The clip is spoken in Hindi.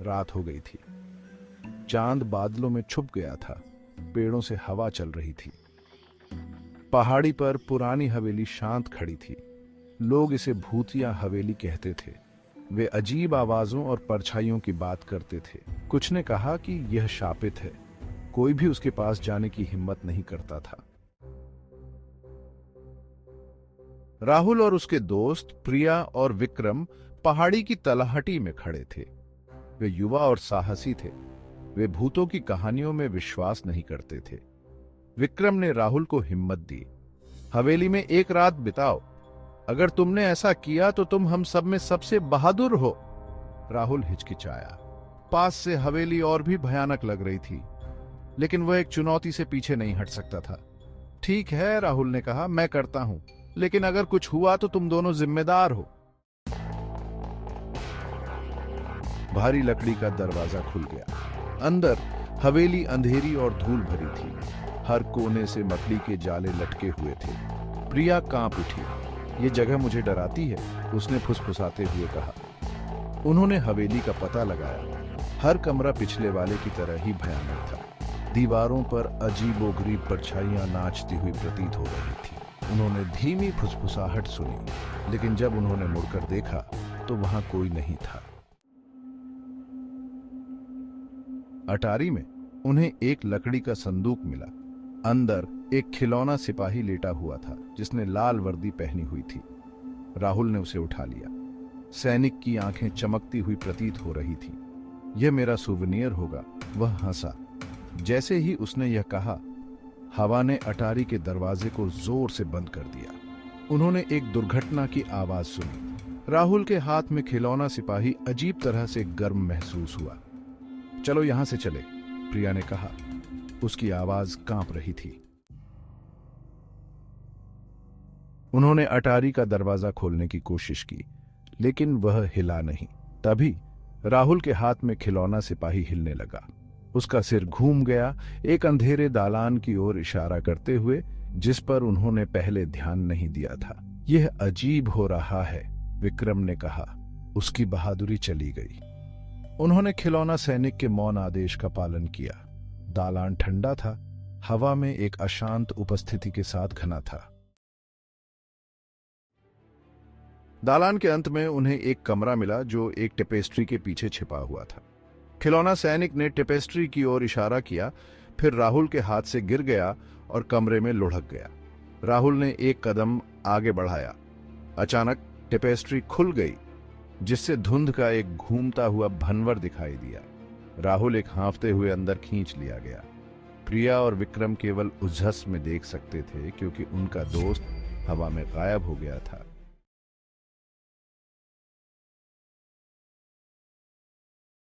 रात हो गई थी। चांद बादलों में छुप गया था। पेड़ों से हवा चल रही थी। पहाड़ी पर पुरानी हवेली शांत खड़ी थी। लोग इसे भूतिया हवेली कहते थे। वे अजीब आवाजों और परछाइयों की बात करते थे। कुछ ने कहा कि यह शापित है। कोई भी उसके पास जाने की हिम्मत नहीं करता था। राहुल और उसके दोस्त प्रिया और विक्रम पहाड़ी की तलहटी में खड़े थे। वे युवा और साहसी थे। वे भूतों की कहानियों में विश्वास नहीं करते थे। विक्रम ने राहुल को हिम्मत दी। हवेली में एक रात बिताओ। अगर तुमने ऐसा किया तो तुम हम सब में सबसे बहादुर हो। राहुल हिचकिचाया। पास से हवेली और भी भयानक लग रही थी, लेकिन वह एक चुनौती से पीछे नहीं हट सकता था। ठीक है, राहुल ने कहा, मैं करता हूं, लेकिन अगर कुछ हुआ तो तुम दोनों जिम्मेदार हो। भारी लकड़ी का दरवाजा खुल गया। अंदर हवेली अंधेरी और धूल भरी थी। हर कोने से मकड़ी के जाले लटके हुए थे। प्रिया कांप उठी। ये जगह मुझे डराती है, उसने फुसफुसाते हुए कहा। उन्होंने हवेली का पता लगाया। हर कमरा पिछले वाले की तरह ही भयानक था। दीवारों पर अजीबोगरीब परछाइयां नाचती हुई प्रतीत हो रही थी। उन्होंने धीमी फुसफुसाहट सुनी, लेकिन जब उन्होंने मुड़कर देखा तो वहां कोई नहीं था। अटारी में उन्हें एक लकड़ी का संदूक मिला। अंदर एक खिलौना सिपाही लेटा हुआ था, जिसने लाल वर्दी पहनी हुई थी। राहुल ने उसे उठा लिया। सैनिक की आंखें चमकती हुई प्रतीत हो रही थी। यह मेरा सुवेनियर होगा, वह हंसा। जैसे ही उसने यह कहा, हवा ने अटारी के दरवाजे को जोर से बंद कर दिया। उन्होंने एक दुर्घटना की आवाज सुनी। राहुल के हाथ में खिलौना सिपाही अजीब तरह से गर्म महसूस हुआ। चलो यहां से चले, प्रिया ने कहा। उसकी आवाज कांप रही थी। उन्होंने अटारी का दरवाजा खोलने की कोशिश की, लेकिन वह हिला नहीं। तभी राहुल के हाथ में खिलौना सिपाही हिलने लगा। उसका सिर घूम गया, एक अंधेरे दालान की ओर इशारा करते हुए, जिस पर उन्होंने पहले ध्यान नहीं दिया था। यह अजीब हो रहा है, विक्रम ने कहा। उसकी बहादुरी चली गई। उन्होंने खिलौना सैनिक के मौन आदेश का पालन किया। दालान ठंडा था। हवा में एक अशांत उपस्थिति के साथ घना था। दालान के अंत में उन्हें एक कमरा मिला जो एक टेपेस्ट्री के पीछे छिपा हुआ था। खिलौना सैनिक ने टेपेस्ट्री की ओर इशारा किया, फिर राहुल के हाथ से गिर गया और कमरे में लुढ़क गया। राहुल ने एक कदम आगे बढ़ाया। अचानक टेपेस्ट्री खुल गई, जिससे धुंध का एक घूमता हुआ भनवर दिखाई दिया। राहुल एक हाँफते हुए अंदर खींच लिया गया। प्रिया और विक्रम केवल उस झस में देख सकते थे, क्योंकि उनका दोस्त हवा में गायब हो गया था।